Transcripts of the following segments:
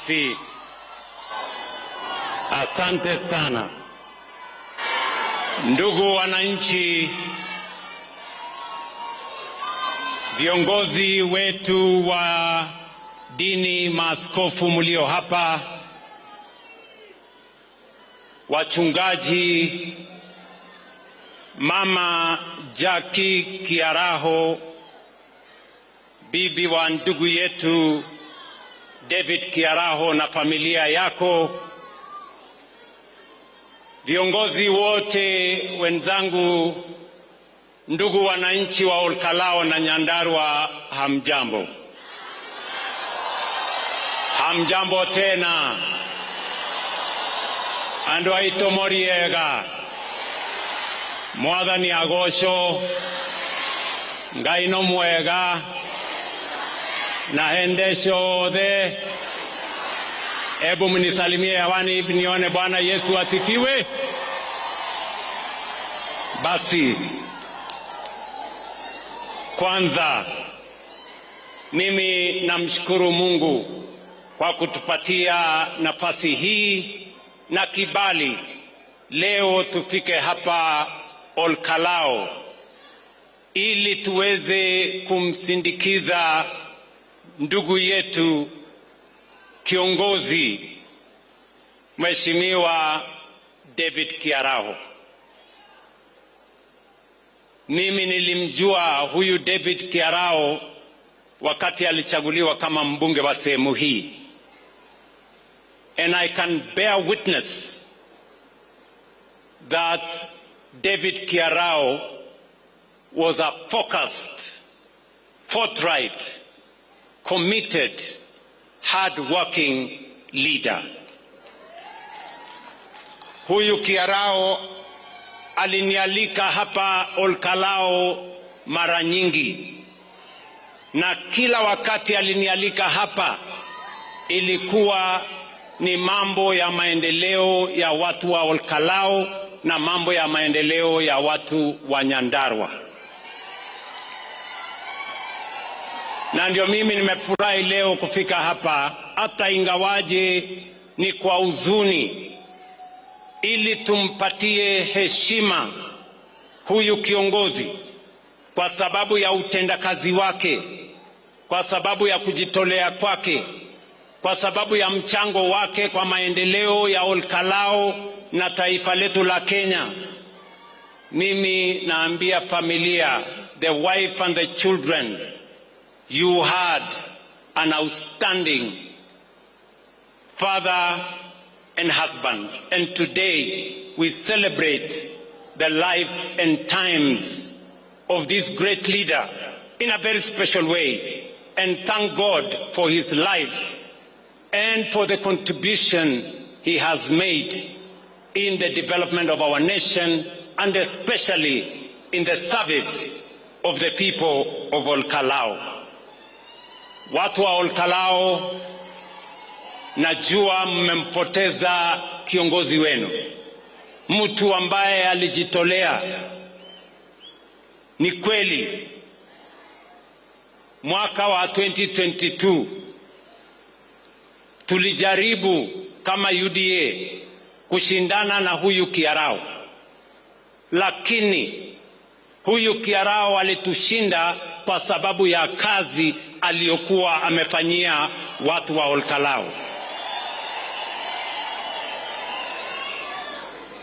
Basi, asante sana ndugu wananchi, viongozi wetu wa dini, maaskofu mlio hapa, wachungaji, Mama Jackie Kiaraho, bibi wa ndugu yetu David Kiaraho na familia yako, viongozi wote wenzangu, ndugu wananchi wa Olkalao na Nyandarua, hamjambo. Hamjambo tena. Andu aito moriega. Mwathani agosho. Ngai no mwega. Na hendesho the. Ebu mnisalimie hewani nione Bwana Yesu asifiwe. Basi, kwanza mimi namshukuru Mungu kwa kutupatia nafasi hii na kibali leo tufike hapa Olkalao ili tuweze kumsindikiza ndugu yetu kiongozi Mheshimiwa David Kiaraho. Mimi nilimjua huyu David Kiaraho wakati alichaguliwa kama mbunge wa sehemu hii. And I can bear witness that David Kiaraho was a focused, forthright, committed, hard-working leader. Huyu Kiaraho alinialika hapa Olkalao mara nyingi, na kila wakati alinialika hapa ilikuwa ni mambo ya maendeleo ya watu wa Olkalao na mambo ya maendeleo ya watu wa Nyandarua. Na ndio mimi nimefurahi leo kufika hapa, hata ingawaje ni kwa huzuni, ili tumpatie heshima huyu kiongozi kwa sababu ya utendakazi wake, kwa sababu ya kujitolea kwake, kwa sababu ya mchango wake kwa maendeleo ya Olkalao na taifa letu la Kenya. Mimi naambia familia, the wife and the children, you had an outstanding father and husband, and today we celebrate the life and times of this great leader in a very special way, and thank God for his life and for the contribution he has made in the development of our nation, and especially in the service of the people of Olkalao. Watu wa Olkalao, najua mmempoteza kiongozi wenu, mtu ambaye alijitolea. Ni kweli mwaka wa 2022 tulijaribu kama UDA kushindana na huyu Kiaraho, lakini huyu Kiaraho alitushinda kwa sababu ya kazi aliyokuwa amefanyia watu wa Olkalao.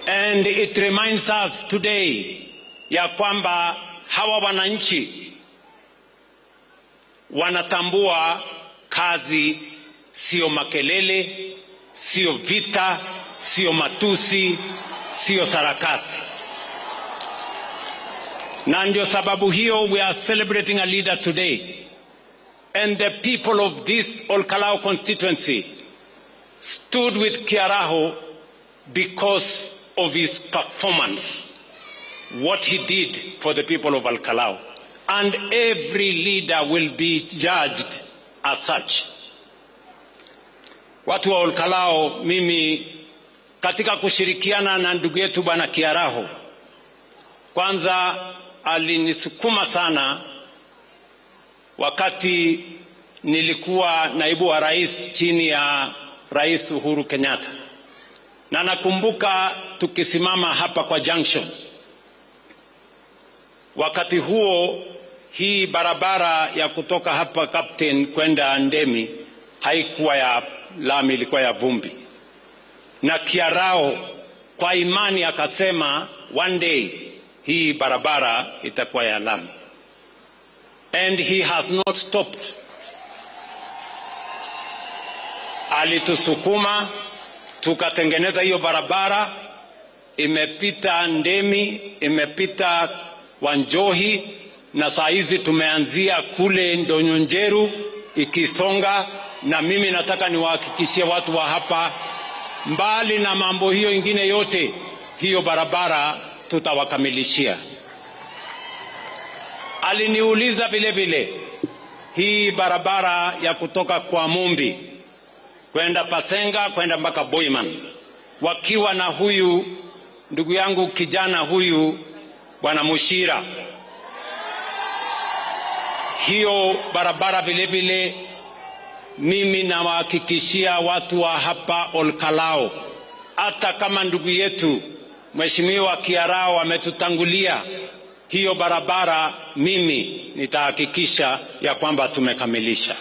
And it reminds us today ya kwamba hawa wananchi wanatambua kazi, sio makelele, sio vita, sio matusi, sio sarakasi. Na ndio sababu hiyo we are celebrating a leader today. And the people of this Olkalao constituency stood with Kiaraho because of his performance, what he did for the people of Olkalao. And every leader will be judged as such. Watu wa Olkalao, mimi katika kushirikiana na ndugu yetu Bwana Kiaraho, kwanza alinisukuma sana wakati nilikuwa naibu wa rais chini ya Rais Uhuru Kenyatta. Na nakumbuka tukisimama hapa kwa junction. Wakati huo hii barabara ya kutoka hapa Captain kwenda Ndemi haikuwa ya lami, ilikuwa ya vumbi. Na Kiarao kwa imani akasema one day hii barabara itakuwa ya lami. And he has not stopped. Alitusukuma tukatengeneza hiyo barabara, imepita Ndemi, imepita Wanjohi, na saa hizi tumeanzia kule Ndonyonjeru ikisonga. Na mimi nataka niwahakikishie watu wa hapa, mbali na mambo hiyo ingine yote, hiyo barabara tutawakamilishia. Aliniuliza vile vile hii barabara ya kutoka kwa Mumbi kwenda Pasenga kwenda mpaka Boiman, wakiwa na huyu ndugu yangu kijana huyu Bwana Mushira. Hiyo barabara vile vile mimi nawahakikishia watu wa hapa Olkalao, hata kama ndugu yetu Mheshimiwa Kiarao ametutangulia, hiyo barabara mimi nitahakikisha ya kwamba tumekamilisha.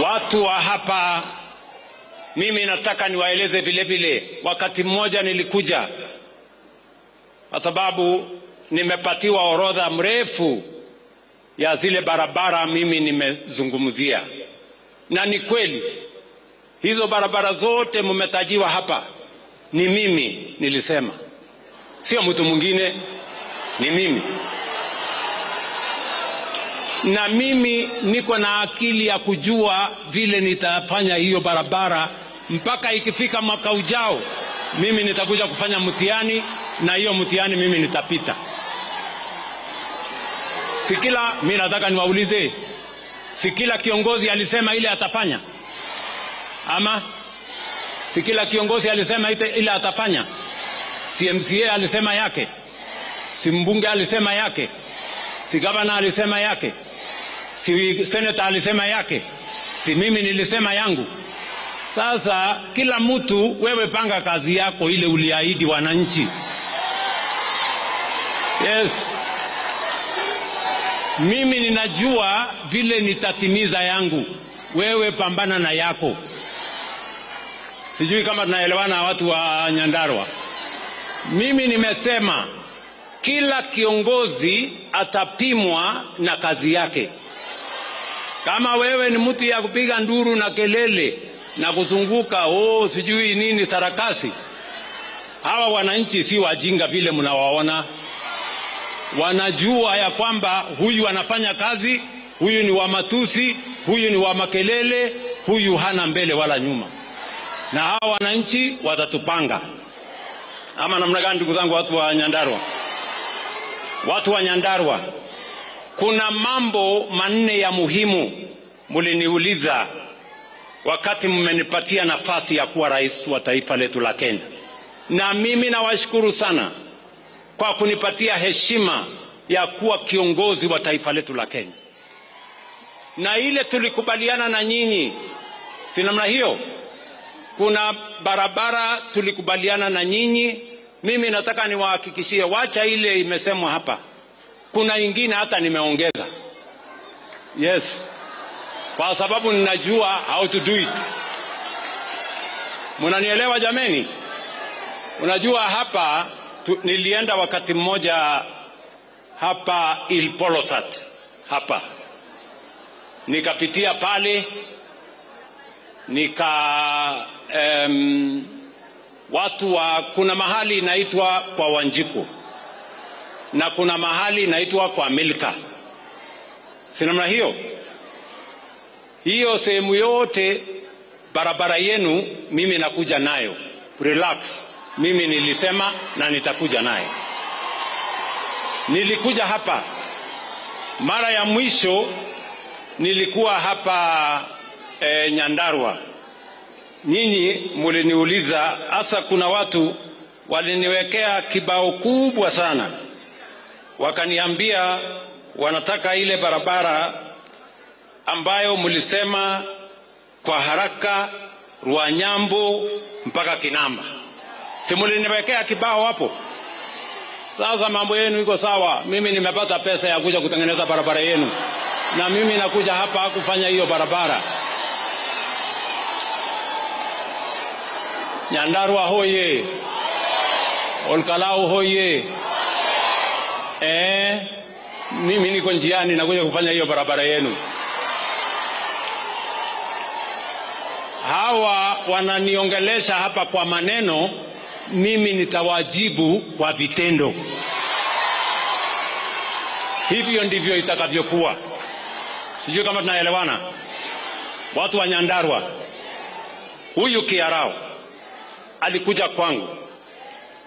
Watu wa hapa mimi nataka niwaeleze vile vile, wakati mmoja nilikuja kwa sababu nimepatiwa orodha mrefu ya zile barabara mimi nimezungumzia, na ni kweli hizo barabara zote mmetajiwa hapa ni mimi nilisema, sio mtu mwingine, ni mimi. Na mimi niko na akili ya kujua vile nitafanya hiyo barabara mpaka ikifika mwaka ujao. Mimi nitakuja kufanya mtihani, na hiyo mtihani mimi nitapita. Sikila, mimi nataka niwaulize, sikila kiongozi alisema ile atafanya? Ama sikila kiongozi alisema ile atafanya? Si MCA alisema yake? Si mbunge alisema yake? Si gavana alisema yake? Si senator alisema yake? Si mimi nilisema yangu? Sasa kila mtu wewe panga kazi yako ile uliahidi wananchi. Yes. Mimi ninajua vile nitatimiza yangu, wewe pambana na yako. Sijui kama tunaelewana watu wa Nyandarua. Mimi nimesema kila kiongozi atapimwa na kazi yake. Kama wewe ni mtu ya kupiga nduru na kelele na kuzunguka sijui nini sarakasi, hawa wananchi si wajinga vile mnawaona. Wanajua ya kwamba huyu anafanya kazi, huyu ni wa matusi, huyu ni wa makelele, huyu hana mbele wala nyuma. Na hawa wananchi watatupanga. Ama namna gani ndugu zangu watu wa Nyandarua? Watu wa Nyandarua, kuna mambo manne ya muhimu muliniuliza wakati mmenipatia nafasi ya kuwa rais wa taifa letu la Kenya. Na mimi nawashukuru sana kwa kunipatia heshima ya kuwa kiongozi wa taifa letu la Kenya. Na ile tulikubaliana na nyinyi, si namna hiyo? Kuna barabara tulikubaliana na nyinyi. Mimi nataka niwahakikishie, wacha ile imesemwa hapa, kuna ingine hata nimeongeza. Yes. Kwa sababu ninajua how to do it. Munanielewa jameni? Unajua hapa nilienda wakati mmoja hapa Ilpolosat hapa, nikapitia pale watu wa, kuna mahali inaitwa kwa Wanjiku na kuna mahali inaitwa kwa Milka, si namna hiyo? Hiyo sehemu yote barabara yenu mimi nakuja nayo, relax. Mimi nilisema na nitakuja naye. Nilikuja hapa mara ya mwisho, nilikuwa hapa Nyandarua. Nyinyi muliniuliza, hasa kuna watu waliniwekea kibao kubwa sana, wakaniambia wanataka ile barabara ambayo mulisema kwa haraka Ruanyambo mpaka Kinamba. Simuliniwekea kibao hapo. Sasa mambo yenu iko sawa. Mimi nimepata pesa ya kuja kutengeneza barabara yenu, na mimi nakuja hapa kufanya hiyo barabara. Nyandarua hoye, Olkalau hoye. Mimi niko njiani nakuja kufanya hiyo barabara yenu. Hawa wananiongelesha hapa kwa maneno, mimi nitawajibu kwa vitendo. Hivyo ndivyo itakavyokuwa. Sijui kama tunaelewana. Watu wa Nyandarua, huyu Kiarao alikuja kwangu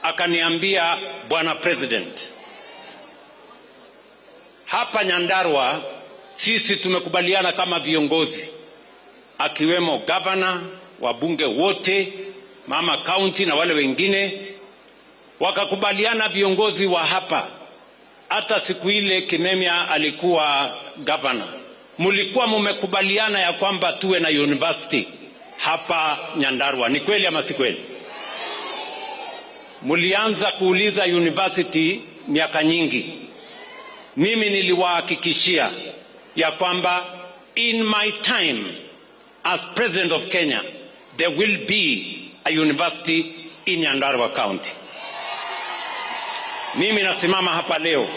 akaniambia, Bwana President, hapa Nyandarua sisi tumekubaliana kama viongozi, akiwemo governor, wabunge wote, mama county na wale wengine, wakakubaliana viongozi wa hapa. Hata siku ile Kimemia alikuwa governor, mulikuwa mumekubaliana ya kwamba tuwe na university hapa Nyandarua. Ni kweli ama si kweli? Mulianza kuuliza university miaka nyingi. Mimi niliwahakikishia ya kwamba in my time as President of Kenya, there will be a university in Nyandarua County. Mimi nasimama hapa leo,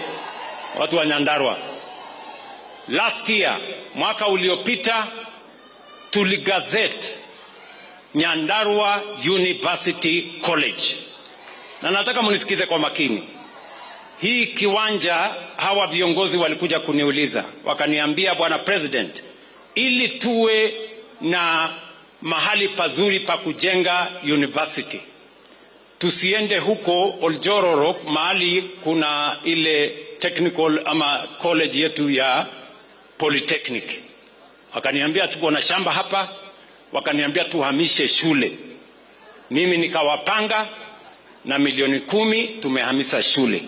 watu wa Nyandarua. Last year, mwaka uliopita, tuligazette Nyandarua University College. Na nataka munisikize kwa makini. Hii kiwanja, hawa viongozi walikuja kuniuliza, wakaniambia, Bwana President, ili tuwe na mahali pazuri pa kujenga university, tusiende huko Oljororo mahali kuna ile technical ama college yetu ya Polytechnic. Wakaniambia tuko na shamba hapa, wakaniambia tuhamishe shule. Mimi nikawapanga na milioni 10 tumehamisha shule.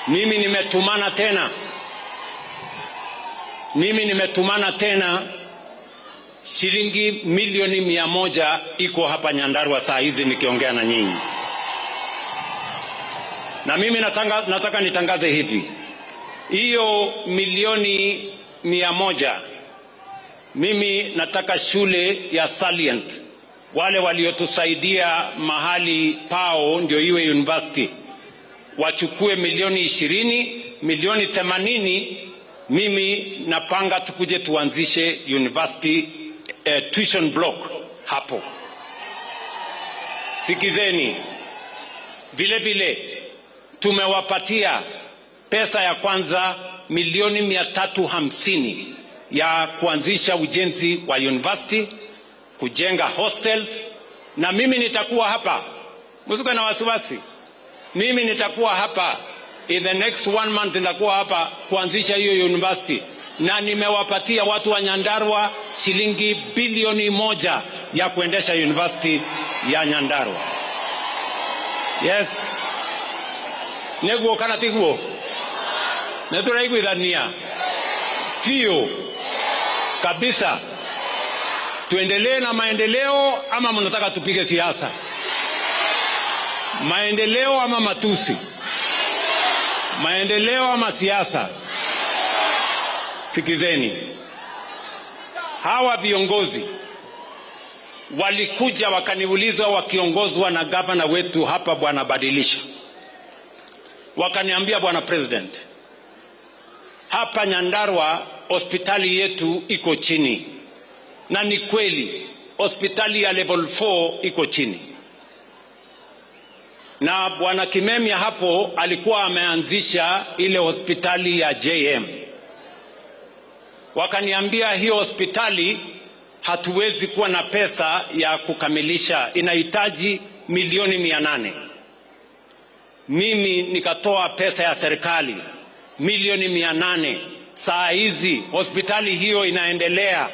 Mimi nimetumana tena shilingi milioni 100 iko hapa Nyandarua saa hizi nikiongea na nyinyi. Na mimi nataka nitangaze hivi. Hiyo milioni 100, mimi nataka shule ya Salient, wale waliotusaidia mahali pao ndio iwe university, wachukue milioni 20, milioni 80. Mimi napanga tukuje tuanzishe university tuition block hapo. Sikizeni, vile vile tumewapatia pesa ya kwanza milioni 350 ya kuanzisha ujenzi wa university, kujenga hostels. Na mimi nitakuwa hapa, msikuwe na wasiwasi, mimi nitakuwa hapa in the next 1 month, nitakuwa hapa kuanzisha hiyo university. Na nimewapatia watu wa Nyandarua shilingi bilioni 1 ya kuendesha university ya Nyandarua. Yes. Neguo kana tiguo. Neturaigu idhania. Fio. Kabisa. Tuendelee na maendeleo ama mnataka tupige siasa? Maendeleo ama matusi? Maendeleo ama siasa? Sikizeni. Hawa viongozi walikuja wakaniuliza, wakiongozwa na gavana wetu hapa Bwana Badilisha. Wakaniambia, Bwana President, hapa Nyandarua hospitali yetu iko chini. Na ni kweli, hospitali ya level 4 iko chini. Na Bwana Kimemia hapo alikuwa ameanzisha ile hospitali ya JM. Wakaniambia hiyo hospitali hatuwezi kuwa na pesa ya kukamilisha, inahitaji milioni 800. Mimi nikatoa pesa ya serikali milioni 800. Saa hizi hospitali hiyo inaendelea.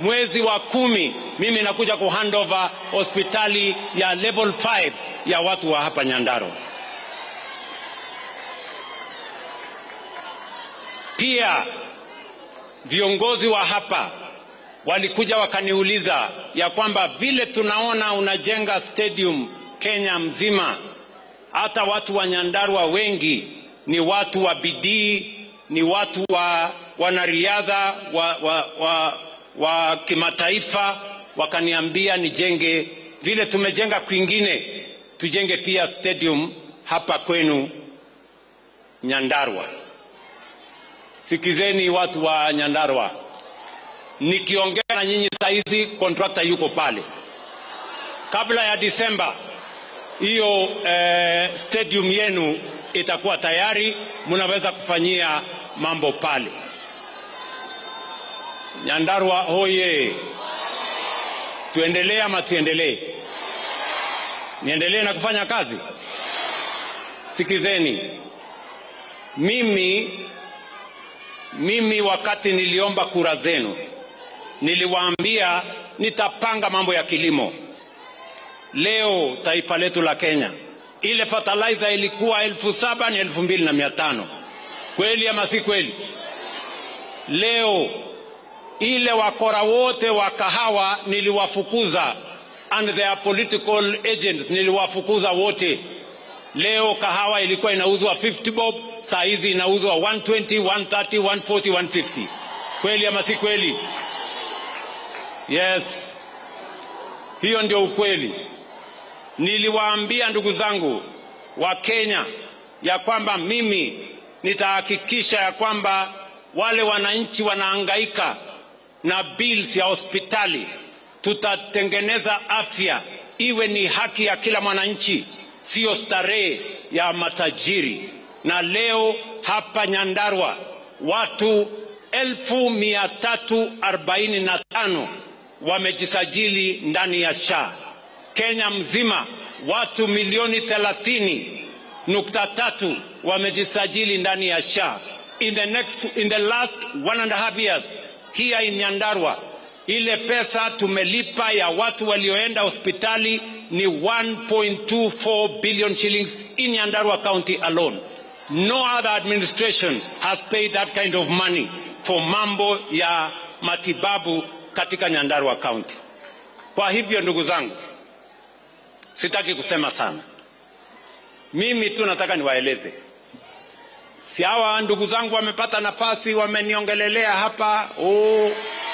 Mwezi wa 10 mimi nakuja kuhandover hospitali ya level 5 ya watu wa hapa Nyandarua. Pia viongozi wa hapa walikuja wakaniuliza ya kwamba vile tunaona unajenga stadium Kenya mzima, hata watu wa Nyandarua wengi ni watu wa bidii, ni watu wa wanariadha wa kimataifa, wakaniambia nijenge vile tumejenga kwingine, tujenge pia stadium hapa kwenu Nyandarua. Sikizeni watu wa Nyandarua, nikiongea na nyinyi saizi, contractor yuko pale. Kabla ya Disemba hiyo stadium yenu itakuwa tayari, mnaweza kufanyia mambo pale. Nyandarua hoye! Tuendelee ama tuendelee? Niendelee na kufanya kazi? Sikizeni, mimi wakati niliomba kura zenu niliwaambia nitapanga mambo ya kilimo. Leo taifa letu la Kenya, ile fertilizer ilikuwa 7,000 ni 2,500. Kweli ama si kweli? Leo ile wakora wote wa kahawa niliwafukuza, and their political agents niliwafukuza wote. Leo kahawa ilikuwa inauzwa 50 bob, saa hizi inauzwa 120, 130, 140, 150. Kweli ama si kweli? Yes, hiyo ndio ukweli. Niliwaambia ndugu zangu wa Kenya ya kwamba mimi nitahakikisha ya kwamba wale wananchi wanahangaika na bills ya hospitali, tutatengeneza afya iwe ni haki ya kila mwananchi, sio starehe ya matajiri. Na leo hapa Nyandarua watu 1,345 wamejisajili ndani ya SHA. Kenya mzima watu 1,30,3 wamejisajili ndani ya SHA. In the last 1.5 years here in Nyandarua, ile pesa tumelipa ya watu walioenda hospitali ni 1.24 billion shillings in Nyandarua County alone. No other administration has paid that kind of money for mambo ya matibabu katika Nyandarua County. Kwa hivyo ndugu zangu, sitaki kusema sana. Mimi tu nataka niwaeleze. Si hawa ndugu zangu wamepata nafasi, wameniongelelea hapa,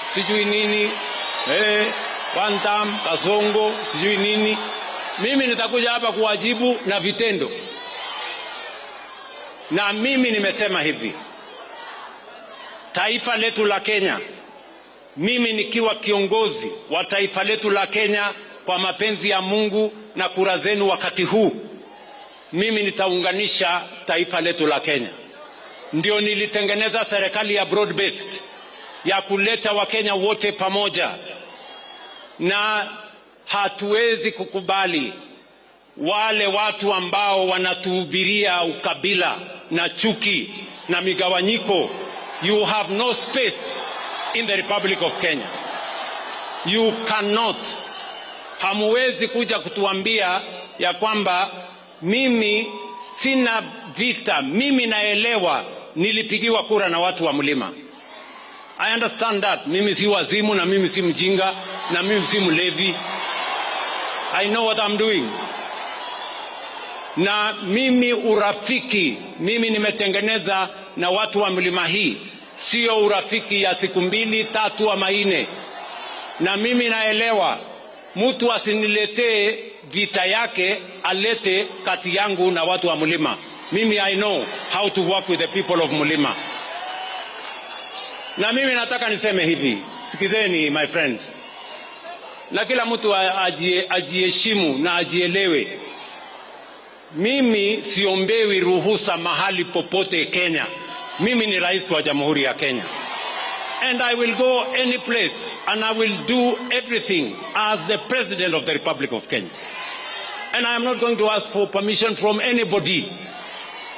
sijui nini, one term, kasongo, sijui nini. Mimi nitakuja hapa kuwajibu na vitendo. Na mimi nimesema hivi, taifa letu la Kenya, mimi nikiwa kiongozi wa taifa letu la Kenya, kwa mapenzi ya Mungu na kura zenu wakati huu, mimi nitaunganisha taifa letu la Kenya. Ndio nilitengeneza serikali ya broad based ya kuleta Wakenya wote pamoja, na hatuwezi kukubali wale watu ambao wanatuhubiria ukabila na chuki na migawanyiko. You have no space in the Republic of Kenya. You cannot. Hamuwezi kuja kutuambia ya kwamba mimi sina vita. Mimi naelewa nilipigiwa kura na watu wa Mlima. I understand that. Mimi si wazimu, na mimi si mjinga, na mimi si mlevi. I know what I'm doing. Na mimi urafiki, mimi nimetengeneza na watu wa Mlima hii, sio urafiki ya siku 2, 3 ama 4. Na mimi naelewa mtu asiniletee vita yake, alete kati yangu na watu wa Mlima. Mimi I know how to work with the people of Mlima. Na mimi nataka niseme hivi, sikizeni my friends, na kila mtu ajiheshimu na ajielewe. Mimi siombewi ruhusa mahali popote Kenya. Mimi ni rais wa Jamhuri ya Kenya. And I will go any place and I will do everything as the President of the Republic of Kenya. And I am not going to ask for permission from anybody,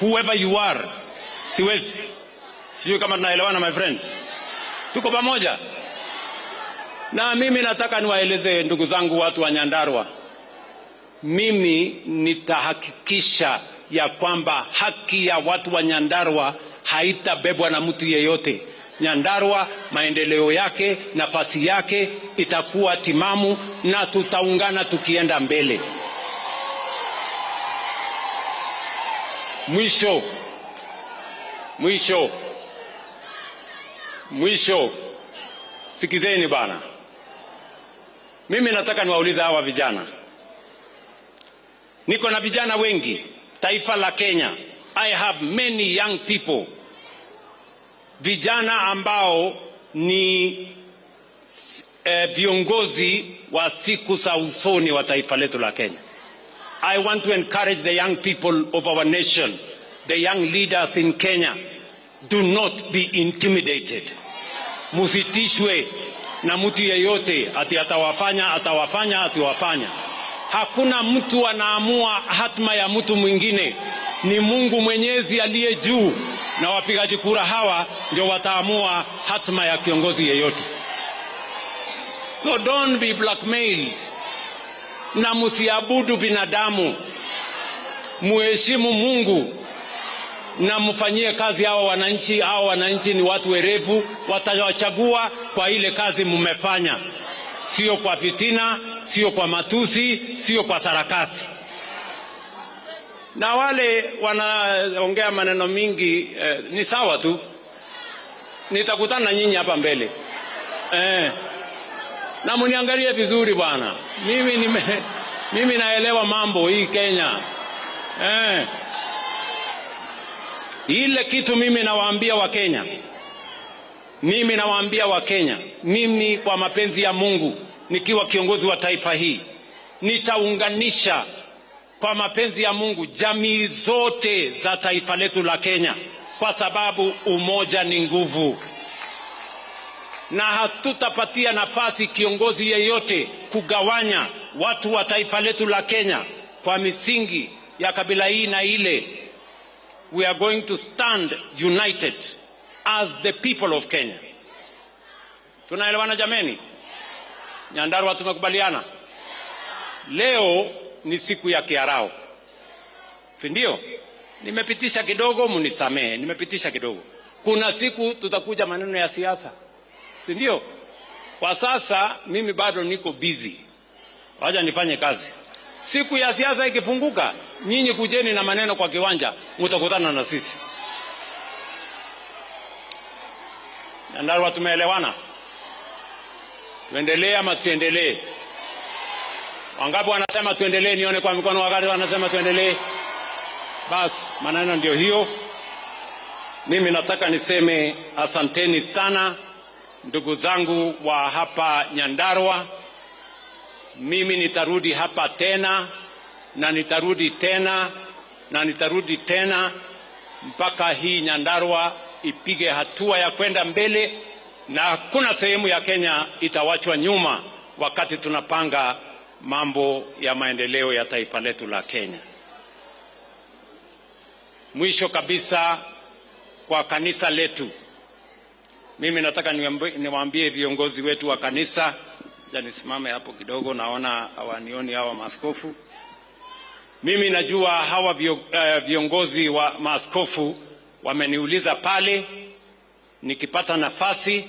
whoever you are. Siwezi. Sijui kama tunaelewana my friends. Tuko pamoja? Na mimi nataka niwaeleze ndugu zangu watu wa Nyandarua. Mimi nitahakikisha ya kwamba haki ya watu wa Nyandarua haitabebwa na mtu yeyote. Nyandarua maendeleo yake, nafasi yake itakuwa timamu na tutaungana tukienda mbele. Mwisho, sikizeni bana. Mimi nataka niwaulize hawa vijana. Niko na vijana wengi taifa la Kenya. I have many young people. Vijana ambao ni viongozi wa siku za usoni wa taifa letu la Kenya. I want to encourage the young people of our nation, the young leaders in Kenya, do not be intimidated. Musitishwe na mtu yeyote ati atawafanya. Hakuna mtu anaamua hatma ya mtu mwingine. Ni Mungu Mwenyezi aliye juu, na wapigaji kura hawa ndio wataamua hatma ya kiongozi yeyote. So don't be blackmailed. Na musiabudu binadamu. Muheshimu Mungu na mfanyie kazi hao wananchi. Hao wananchi ni watu werevu, watawachagua kwa ile kazi mmefanya, sio kwa fitina, sio kwa matusi, sio kwa sarakasi. Na wale wanaongea maneno mingi ni sawa tu. Nitakutana nyinyi hapa mbele. Na muniangalie vizuri bwana. Mimi naelewa mambo hii Kenya. Ile kitu mimi nawaambia Wakenya, mimi kwa mapenzi ya Mungu nikiwa kiongozi wa taifa hii, nitaunganisha kwa mapenzi ya Mungu jamii zote za taifa letu la Kenya, kwa sababu umoja ni nguvu. Na hatutapatia nafasi kiongozi yeyote kugawanya watu wa taifa letu la Kenya kwa misingi ya kabila hii na ile. We are going to stand united as the people of Kenya. Tunaelewana jameni? Nyandarua tumekubaliana. Leo ni siku ya kiarao, si ndio? Nimepitisha kidogo, munisamehe, nimepitisha kidogo. Kuna siku tutakuja maneno ya siasa, si ndio? Kwa sasa mimi bado niko busy. Wacha nifanye kazi. Siku ya siasa ikifunguka, nyinyi kujeni na maneno kwa kiwanja, mtakutana na sisi. Nyandarua tumeelewana? Tuendelee ama tuendelee? Wangapi wanasema tuendelee? Nione kwa mikono wakati wanasema tuendelee. Bas, maneno ndio hiyo. Mimi nataka niseme asanteni sana ndugu zangu wa hapa Nyandarua. Mimi nitarudi hapa tena na nitarudi tena na nitarudi tena mpaka hii Nyandarua ipige hatua ya kwenda mbele, na hakuna sehemu ya Kenya itawachwa nyuma wakati tunapanga mambo ya maendeleo ya taifa letu la Kenya. Mwisho kabisa, kwa kanisa letu, mimi nataka niwaambie viongozi wetu wa kanisa. Nisimame hapo kidogo, naona hawanioni hawa maaskofu. Mimi najua hawa viongozi wa maaskofu wameniuliza pale, nikipata nafasi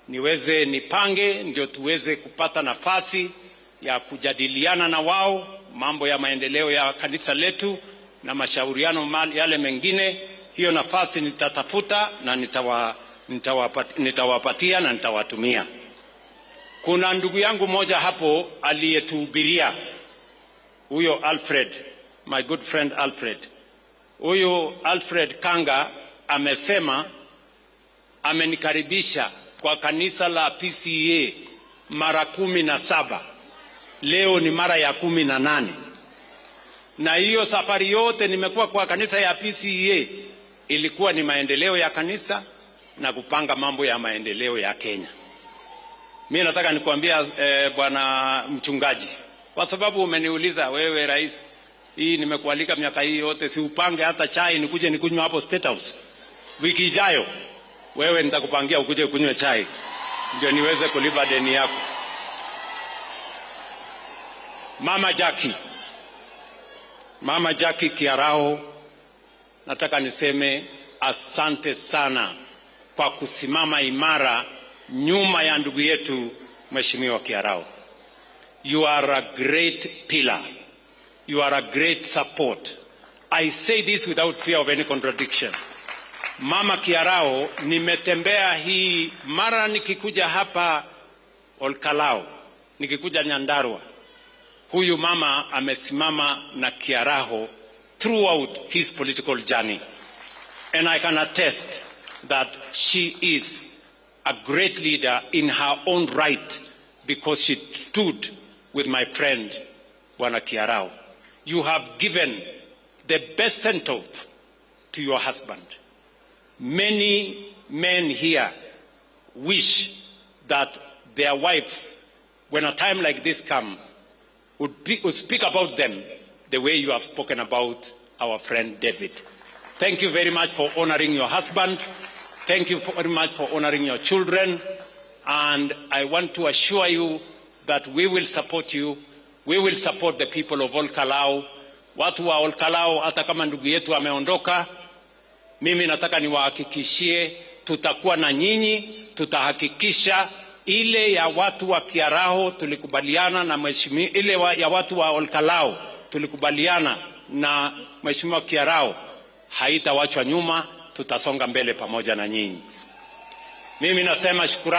niweze nipange, ndio tuweze kupata nafasi ya kujadiliana na wao mambo ya maendeleo ya kanisa letu na mashauriano yale mengine. Hiyo nafasi nitatafuta na nitawapatia na nitawatumia. Kuna ndugu yangu moja hapo aliyetuhubiria, huyo Alfred, my good friend Alfred. Huyo Alfred Kanga amesema amenikaribisha kwa kanisa la PCEA mara 17. Leo ni mara ya 18. Na hiyo safari yote nimekuwa kwa kanisa ya PCEA ilikuwa ni maendeleo ya kanisa na kupanga mambo ya maendeleo ya Kenya. Mimi nataka nikuambia bwana mchungaji, kwa sababu umeniuliza wewe rais, hii nimekualika miaka hii yote, si upange hata chai nikuje nikunywe hapo State House. Wiki ijayo wewe nitakupangia ukuje kunywe chai ndio niweze kulipa deni yako. Mama Jackie Kiarao, nataka niseme asante sana kwa kusimama imara nyuma ya ndugu yetu Mheshimiwa Kiarao. You are a great pillar. You are a great support. I say this without fear of any contradiction. Mama Kiarao, nimetembea hii mara nikikuja hapa Olkalao, nikikuja Nyandarua. Huyu mama amesimama na Kiarao throughout his political journey. And I can attest that she is a great leader in her own right because she stood with my friend, Bwana Kiarao. You have given the best send-off to your husband. Many men here wish that their wives, when a time like this comes, would speak about them the way you have spoken about our friend David. Thank you very much for honoring your husband. Thank you very much for honoring your children. And I want to assure you that we will support you. We will support the people of Olkalao. Watu wa Olkalao, hata kama ndugu yetu ameondoka, mimi nataka niwahakikishie tutakuwa na nyinyi, tutahakikisha ile ya watu wa Kiarao tulikubaliana na mheshimiwa, ile ya watu wa Olkalao tulikubaliana na Mheshimiwa Kiarao haitawachwa nyuma, tutasonga mbele pamoja na nyinyi. Mimi nasema shukrani.